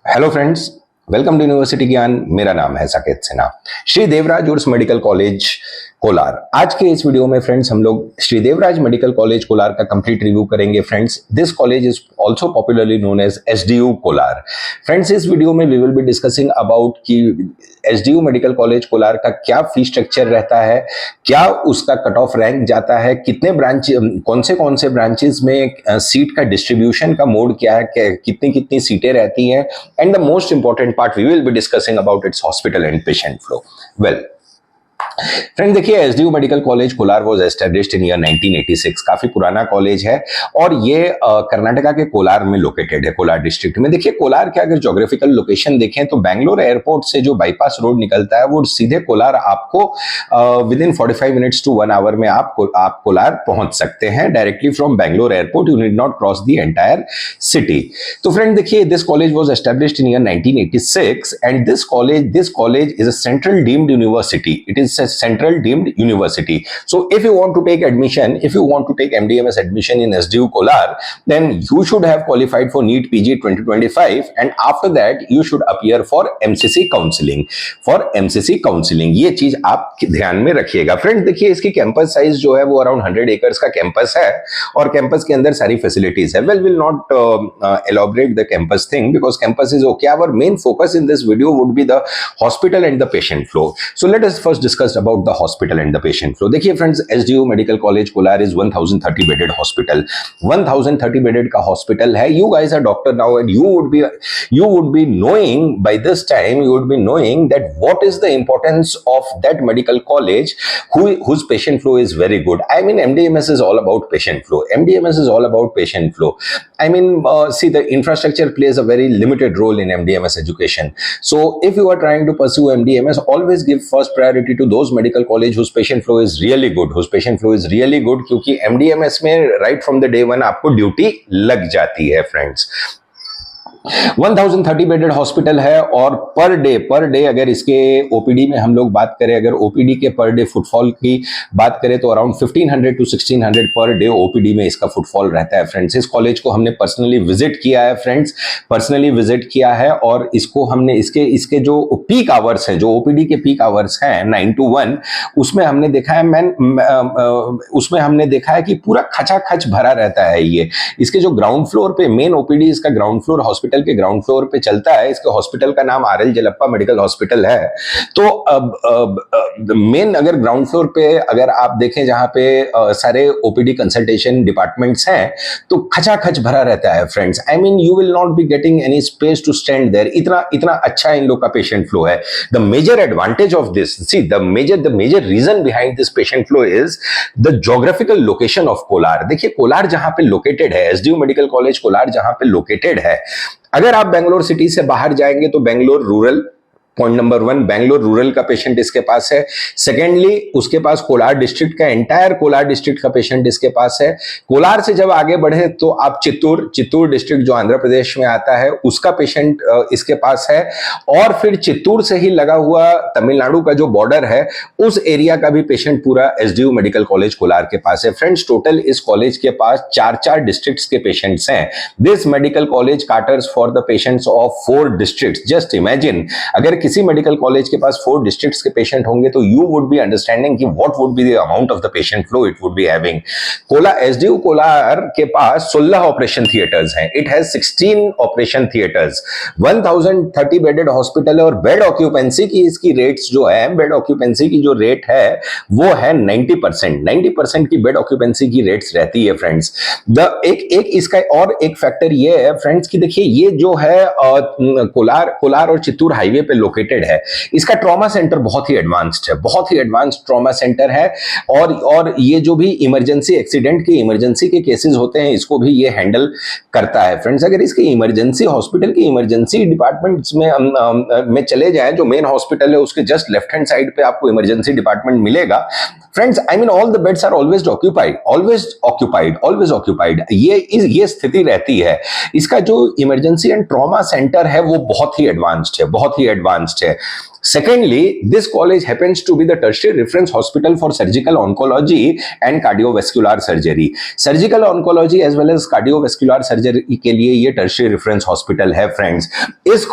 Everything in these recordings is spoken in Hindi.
Hello friends, welcome to university Gyan. मेरा नाम है साकेत सिन्हा। Shri Devaraj Urs medical college Kolar. आज के इस वीडियो में फ्रेंड्स हम लोग श्री देवराज मेडिकल कॉलेज कोलार का कंप्लीट रिव्यू करेंगे। Friends, this college is also popularly known as SDU Kolar. Friends, इस वीडियो में we will be discussing about कि एसडीयू मेडिकल कॉलेज कोलार का क्या फी स्ट्रक्चर रहता है, क्या उसका कट ऑफ रैंक जाता है, कितने ब्रांच, कौन से ब्रांचेस में सीट का डिस्ट्रीब्यूशन का मोड क्या है, कितनी कितनी सीटें रहती हैं, and the most important part we will be discussing about its hospital and patient flow. Well friend, देखिए, SDU medical college Kolar was established in year 1986। काफी पुराना कॉलेज है और ये कर्नाटका के कोलार में लोकेटेड है, कोलार डिस्ट्रिक्ट में। देखिए, कोलार के अगर ज्योग्राफिकल लोकेशन देखें तो बैंगलोर एयरपोर्ट से जो बाईपास रोड निकलता है वो सीधे कोलार आपको within 45 minutes to 1 hour में आप कोलार पहुंच सकते हैं directly from Bangalore airport. You need not cross the entire city. तो फ्रेंड देखिए, this college was established in year 1986 and this college is a central deemed university. It is central deemed university. So if you want to take MDMS admission in SDU Kolar, then you should have qualified for NEET PG 2025 and after that you should appear for MCC counseling. ये चीज आप ध्यान में रखिएगा। फ्रेंड देखिए, इसकी कैंपस साइज जो है वो अराउंड 100 एकर्स का कैंपस है और कैंपस के अंदर सारी फैसिलिटीज है। Well, will not elaborate the campus thing because campus is okay. Our main focus in this video would be the hospital and the patient flow. So let us first discuss about the hospital and the patient flow. देखिए friends, SDU medical college Kolar is 1030 bedded hospital. 1030 bedded का हॉस्पिटल है। You guys are doctor now and you would be knowing by this time, you would be knowing that what is the importance of that medical college whose patient flow is very good. I mean, MDMS is all about patient flow. MDMS is all about patient flow. I mean, see, the infrastructure plays a very limited role in MDMS education. So if you are trying to pursue MDMS, always give first priority to those medical college whose patient flow is really good, क्योंकि MDMS में right from the day one आपको ड्यूटी लग जाती है फ्रेंड्स। 1030 बेडेड हॉस्पिटल है और पर डे अगर इसके ओपीडी में हम लोग बात करें, अगर ओपीडी के पर डे फुटफॉल की बात करें तो around 1500 to 1600 per day OPD में इसका फुटफॉल रहता है फ्रेंड्स। इस कॉलेज को हमने पर्सनली विजिट किया है फ्रेंड्स, और इसको हमने इसके जो पीक आवर्स हैं, जो ओपीडी के पीक आवर्स हैं 9 to 1, उसमें हमने देखा है कि पूरा खचाखच भरा रहता है। ये इसके जो ग्राउंड फ्लोर पे मेन ओपीडी, इसका ग्राउंड फ्लोर हॉस्पिटल के ग्राउंड फ्लोर पे चलता है। इसके हॉस्पिटल का नाम आरएल जलप्पा मेडिकल हॉस्पिटल है। तो मेन अगर ग्राउंड फ्लोर पे अगर आप देखें जहां पे सारे ओपीडी कंसल्टेशन डिपार्टमेंट्स हैं तो खचाखच भरा रहता है friends. I mean, you will not be getting any space to stand there. इतना अच्छा इन लोग का पेशेंट फ्लो है। The major advantage of this, see the major reason behind this patient flow is the geographical location of Kolar. देखिए, कोलार जहां पे लोकेटेड है, एसडीयू मेडिकल कॉलेज कोलार जहां पे लोकेटेड है, अगर आप बेंगलोर सिटी से बाहर जाएंगे तो Bangalore rural, point number 1, Bangalore rural का पेशेंट इसके पास है। सेकेंडली, उसके पास कोलार डिस्ट्रिक्ट का, एंटायर कोलार डिस्ट्रिक्ट का पेशेंट इसके पास है। कोलार से जब आगे बढ़े तो आप चित्तूर डिस्ट्रिक्ट जो आंध्र प्रदेश में आता है उसका पेशेंट इसके पास है, और फिर चित्तूर से ही लगा हुआ तमिलनाडु का जो बॉर्डर है उस एरिया का भी पेशेंट पूरा एसडीयू मेडिकल कॉलेज कोलार के पास है। फ्रेंड्स, टोटल इस कॉलेज के पास 4 डिस्ट्रिक्ट्स के पेशेंट्स हैं। This medical college caters for the patients of 4 districts. Just imagine, अगर किसी मेडिकल कॉलेज के पास 4 डिस्ट्रिक्ट्स के पेशेंट होंगे तो यू वुड बी अंडरस्टैंडिंग कि what would be the amount of the patient flow it would be having. SDU Kolar के पास 16 ऑपरेशन थिएटर्स हैं। It has 16 operation theatres. 1030 bedded hospital है और बेड ऑक्यूपेंसी की इसकी रेट्स जो है, बेड ऑक्यूपेंसी की जो रेट है वो है 90% की बेड ऑक्यूपेंसी की रेट्स रहती है फ्रेंड्स। एक इसका और एक फैक्टर ये है फ्रेंड्स कि देखिए, ये जो है कोलार और चित्तूर हाईवे पे लोकेटेड है। इसका ट्रॉमा सेंटर बहुत ही एडवांस्ड है, बहुत ही एडवांस्ड ट्रॉमा सेंटर है, और ये जो भी इमरजेंसी एक्सीडेंट के इमरजेंसी के केसेस होते हैं इसको भी ये हैंडल करता है फ्रेंड्स। अगर इसके इमरजेंसी हॉस्पिटल के इमरजेंसी डिपार्टमेंट्स में चले जाएं, जो मेन हॉस्पिटल है उसके जस्ट लेफ्ट हैंड साइड पे आपको इमरजेंसी डिपार्टमेंट मिलेगा friends. I mean, all the beds are always occupied. ये स्थिति रहती है। इसका जो इमरजेंसी एंड ट्रॉमा सेंटर है वो बहुत ही एडवांस्ड है। Secondly, this college happens to be the tertiary reference hospital for surgical oncology and cardiovascular surgery. Surgical oncology as well as cardiovascular surgery के लिए ये tertiary reference hospital है फ्रेंड्स। इस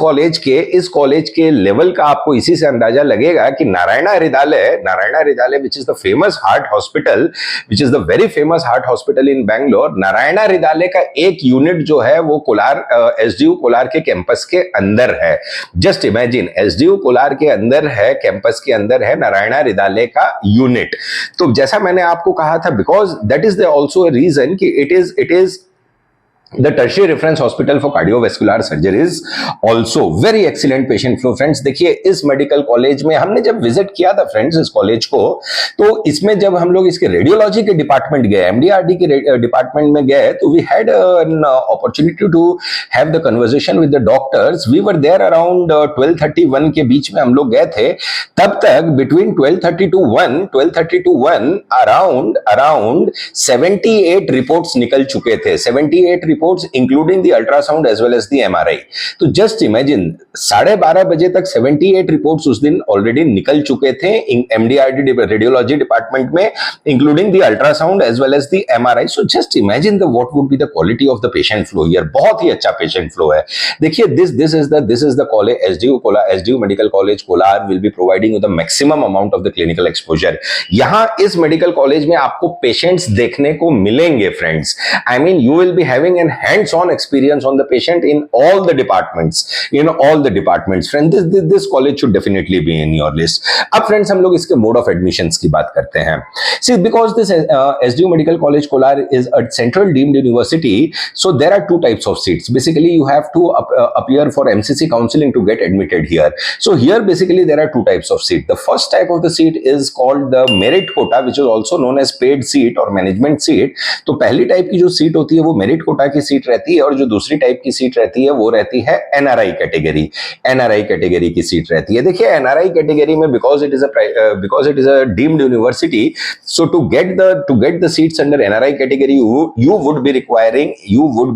कॉलेज के लेवल का आपको इसी से अंदाजा लगेगा कि Narayana Hrudayalaya which is the famous heart hospital, which is the very famous heart hospital in Bangalore, Narayana Hrudayalaya का एक यूनिट जो है वो कोलार एसडीयू कोलार के कैंपस के अंदर है। जस्ट इमेजिन, एसडीयू कोलार के अंदर है, कैंपस के अंदर है नारायणा हृदयालय का यूनिट। तो जैसा मैंने आपको कहा था, because that is also a reason कि it is The tertiary reference hospital for cardiovascular surgeries, also very excellent patient flow friends। देखिए इस मेडिकल कॉलेज में हमने जब विजिट किया था फ्रेंड्स इस कॉलेज को, तो इसमें जब हम लोग इसके रेडियोलॉजी के डिपार्टमेंट गए, एमडीआरडी के डिपार्टमेंट में गए, तो we had an opportunity to have the conversation with the doctors. We were there around 12:30-1 के बीच में हम लोग गए थे। तब तक बिटवीन 12:30 to 1 अराउंड 78 रिपोर्ट्स निकल चुके थे, 78 reports including the ultrasound as well as the MRI. तो जस्ट इमेजिन 12:30 बजे तक 78 रिपोर्ट्स उस दिन ऑलरेडी निकल चुके थे एमडीआरडी रेडियोलॉजी डिपार्टमेंट में, including the ultrasound as well as the MRI. So just imagine the what would be the quality of the patient flow here. बहुत ही अच्छा पेशेंट फ्लो है। देखिए this is the college, SDU medical college Kolar will be providing the maximum amount of the clinical exposure. यहां इस मेडिकल कॉलेज में आपको पेशेंट्स देखने को मिलेंगे friends. I mean you will be having an hands-on experience on the patient in all the departments, friends। This college should definitely be in your list। अब friends हम लोग इसके mode of admissions की बात करते हैं। See, because this SDU Medical College Kolar is a central deemed university, so there are two types of seats। Basically you have to appear for MCC counseling to get admitted here। So here basically there are two types of seat। The first type of the seat is called the merit quota, which is also known as paid seat or management seat। तो पहली टाइप की जो सीट होती है वो मेरिट कोटा की सीट रहती है, और जो दूसरी टाइप की सीट रहती है वो रहती है एनआरआई कैटेगरी की सीट रहती है। देखिए एनआरआई कैटेगरी में because it is a deemed university, so to get the seats under NRI category you would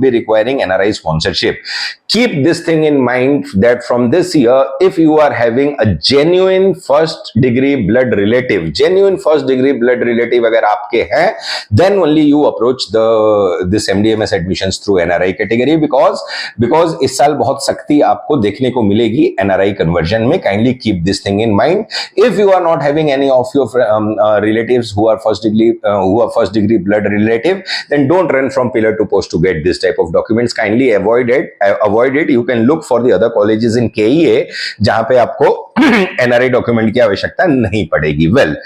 be requiring NRI sponsorship। Keep this thing in mind that from this year, if you are having a genuine first degree blood relative अगर आपके हैं, then only you approach this MDMS admissions through NRI category, because इस साल बहुत सख्ती आपको देखने को मिलेगी NRI conversion में। Kindly keep this thing in mind। If you are not having any of your relatives who are first degree blood relative, then don't run from pillar to post to get this type of documents। Kindly avoid it। You can look for the other colleges in KEA जहां पे आपको NRI डॉक्यूमेंट की आवश्यकता नहीं पड़ेगी। वेल,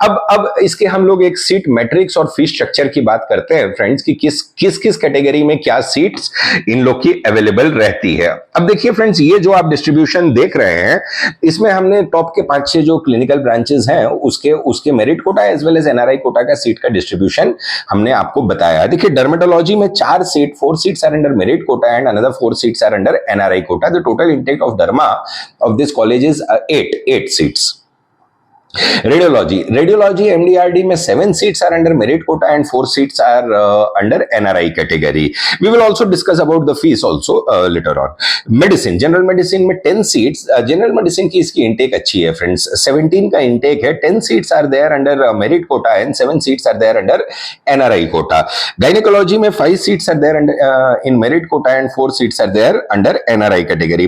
अब इसके हम लोग एक सीट मैट्रिक्स और फीस स्ट्रक्चर की बात करते हैं फ्रेंड्स कि किस कैटेगरी में क्या सीट्स इन लोग की अवेलेबल रहती है। अब देखिए फ्रेंड्स, ये जो आप डिस्ट्रीब्यूशन देख रहे हैं, इसमें हमने टॉप के 5-6 जो क्लिनिकल ब्रांचेस हैं उसके merit quota as well as NRI quota का सीट का डिस्ट्रीब्यूशन हमने आपको बताया। देखिए डर्मेटोलॉजी में 4 seats are under merit quota and another 4 seats are under NRI quota. The total intake of derma of this college is 8 seats। Radiology MDRD में 7 seats are under merit quota and 4 seats are under NRI category। We will also discuss about the fees also later on। General medicine में 10 seats। जनरल मेडिसिन की इसकी इंटेक अच्छी है फ्रेंड्स, 17 का इंटेक है। 10 seats are there under merit quota and 7 seats are there under NRI quota। Gynaecology में 5 seats are there under in merit quota and 4 seats are there under NRI category।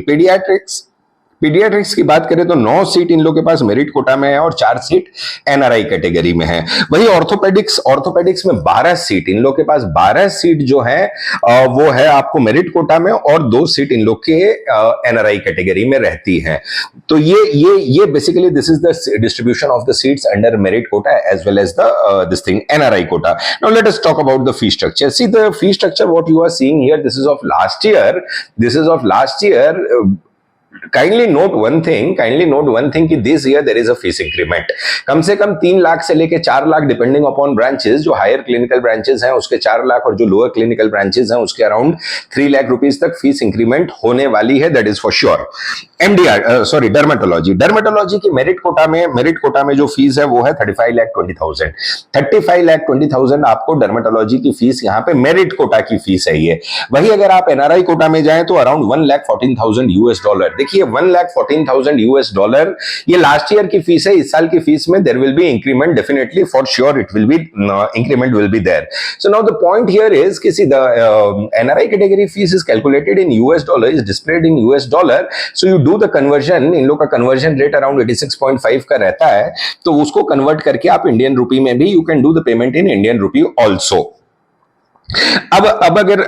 Paediatrics की बात करें तो 9 सीट इन लोग के पास मेरिट कोटा में है और 4 सीट एनआरआई कैटेगरी में है। वही ऑर्थोपेडिक्स में 12 सीट, इन लोग के पास 12 सीट जो है वो है आपको मेरिट कोटा में, और 2 सीट इन लोग के एनआरआई कैटेगरी में रहती है। तो ये basically this is the distribution of the seats under merit quota as well as the this thing NRI quota. Now let us talk about the fee structure. See the fee structure what you are seeing here, this is of last year. Kindly note one thing कि this year there is a fees increment। कम से कम 3 लाख से लेके 4 लाख डिपेंडिंग अपॉन ब्रांचेस। जो हायर क्लिनिकल ब्रांचेस हैं उसके 4 लाख और जो लोअर क्लिनिकल ब्रांचेस हैं उसके अराउंड 3 लाख रुपीस तक फीस इंक्रीमेंट होने वाली है, that is for sure. MDR sorry dermatology, dermatology की मेरिट कोटा में जो फीस है वो है 35,20,000। 35,20,000 आपको डर्मेटोलॉजी की फीस, यहाँ पे मेरिट कोटा की फीस है ये। वही अगर आप एनआरआई कोटा में जाएं तो अराउंड $1,14,000। देखिए $1,14,000 ये लास्ट ईयर की फीस है। इस साल की फीस में there will be increment, definitely for sure it will be increment will be there. So now the point here is कि the NRI category fees is calculated in US dollar, is displayed in US dollar. So you do the conversion, इन लोग का कन्वर्जन रेट अराउंड 86.5 का रहता है, तो उसको कन्वर्ट करके आप इंडियन रुपी में भी you can do the payment in Indian rupee also. अब अगर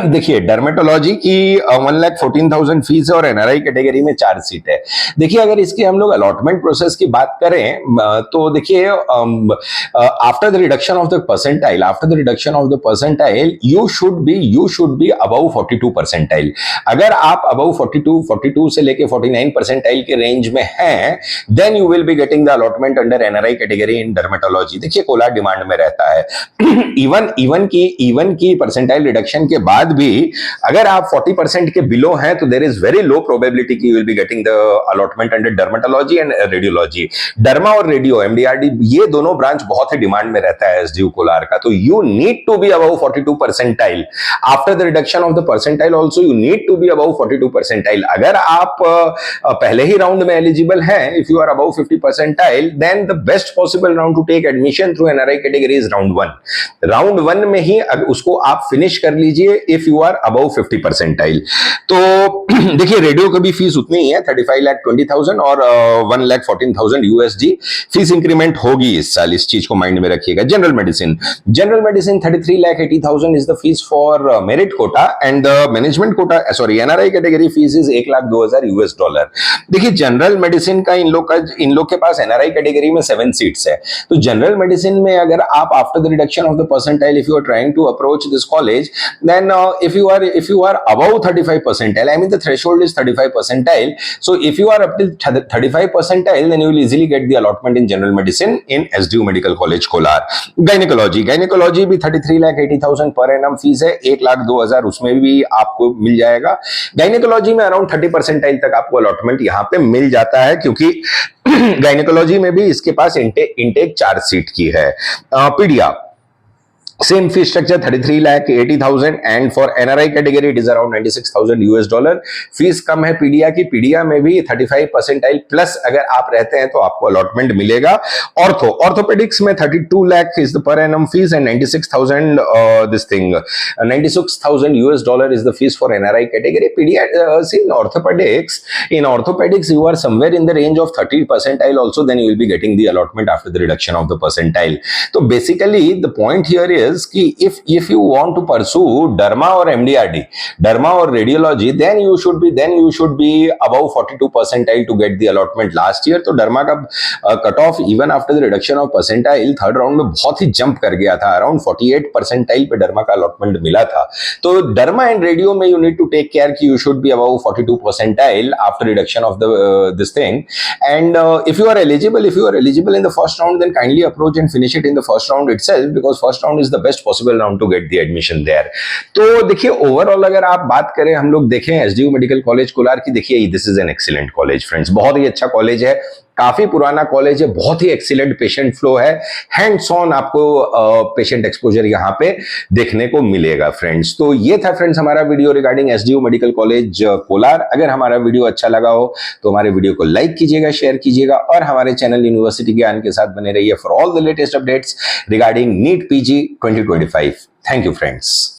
देखिए डर्मेटोलॉजी की 1,14,000 फीस है और एनआरआई कैटेगरी में 4 सीट है। देखिए अगर इसकी हम लोग अलॉटमेंट प्रोसेस की बात करें तो देखिए after the reduction of the percentile you should be above 42 percentile. अगर आप अबव 42 से लेके 49 परसेंटाइल के रेंज में हैं, then you will be getting the allotment under NRI category in dermatology. देखिए कोलार डिमांड में रहता है। इवन की परसेंटाइल रिडक्शन के बाद भी अगर आप 40% के बिलो हैं तो there is very low probability कि you will be getting the allotment under dermatology and radiology. Derma और रेडियो एमडीआरडी ये दोनों ब्रांच बहुत ही डिमांड में रहता है एसडीयू कोलार का, तो you need to be above 42 percentile. After the reduction of the percentile also you need to be above 42 percentile. अगर आप पहले ही राउंड में एलिजिबल हैं, if you are above 50 percentile, then the best possible round to take admission through NRI category is round 1। Round 1 में ही उसको आप फिनिश कर लीजिए if you are above 50 percentile. तो देखिए रेडियो की भी फीस उतनी ही है 35,20,000 और 1,14,000 यूएसडी फीस इंक्रीमेंट होगी इस साल, इस चीज को माइंड में रखिएगा। General medicine 33,80,000 is the fees for merit quota and management quota sorry NRI category fees is $1,02,000। देखिए जनरल मेडिसिन का इन लोग के पास एनआरआई कैटेगरी में 7 सीट्स है। तो जनरल मेडिसिन में अगर आप after the reduction of the percentile if you are trying to approach this college, then if you are above 35 percentile, I mean the threshold is 35 percentile, so if you are up till 35 percentile then you will easily get the allotment in general medicine in SDU Medical College Kolar। gynecology भी 33,80,000 per annum फीस है, 1,02,000 उसमें भी आपको मिल जाएगा। गायनेकोलॉजी में अराउंड 30 परसेंटाइल तक आपको अलॉटमेंट यहाँ पे मिल जाता है, क्योंकि गायनेकोलॉजी में भी इसके पास इंटेक 4 सीट की है। पीडिया Same fee structure 33,80,000 and for NRI category it is around $96,000। Fees कम है पीडिया की, पीडिया में भी 35 परसेंटाइल प्लस अगर आप रहते हैं तो आपको अलॉटमेंट मिलेगा। ऑर्थोपेडिक्स में 32 lakh is the per annum fees and 96,000 $96,000 is the fees for NRI category। पीडिया see in orthopedics you are somewhere in the range of 30 percentile also, then you will be getting the allotment after the reduction of the percentile। तो basically the point here is कि if you want to pursue derma or MDRD, derma or radiology, then you should be above 42 percentile to get the allotment। last year तो derma का cut off even after the reduction of percentile third round में बहुत ही जंप कर गया था, अराउंड 48 परसेंटाइल पे डर्मा का अलॉटमेंट मिला था। तो डर्मा एंड रेडियो में you need to take care कि you should be above 42 percentile after reduction of the this thing. And if you are eligible in the first round, then kindly approach and finish it in the first round itself, because first round is the best possible round to get the admission there. तो देखिए ओवरऑल अगर आप बात करें, हम लोग देखें एसडीयू मेडिकल कॉलेज कोलार की, देखिए this is an excellent college friends, बहुत ही अच्छा कॉलेज है, काफी पुराना कॉलेज है, बहुत ही एक्सीलेंट पेशेंट फ्लो है, हैंड्स ऑन आपको पेशेंट एक्सपोजर यहाँ पे देखने को मिलेगा फ्रेंड्स। तो ये था फ्रेंड्स हमारा video regarding SDU medical college Kolar. अगर हमारा वीडियो अच्छा लगा हो तो हमारे वीडियो को लाइक कीजिएगा, शेयर कीजिएगा और हमारे चैनल यूनिवर्सिटी ज्ञान के साथ बने रहिए for all the latest updates regarding NEET PG 2025। Thank you friends.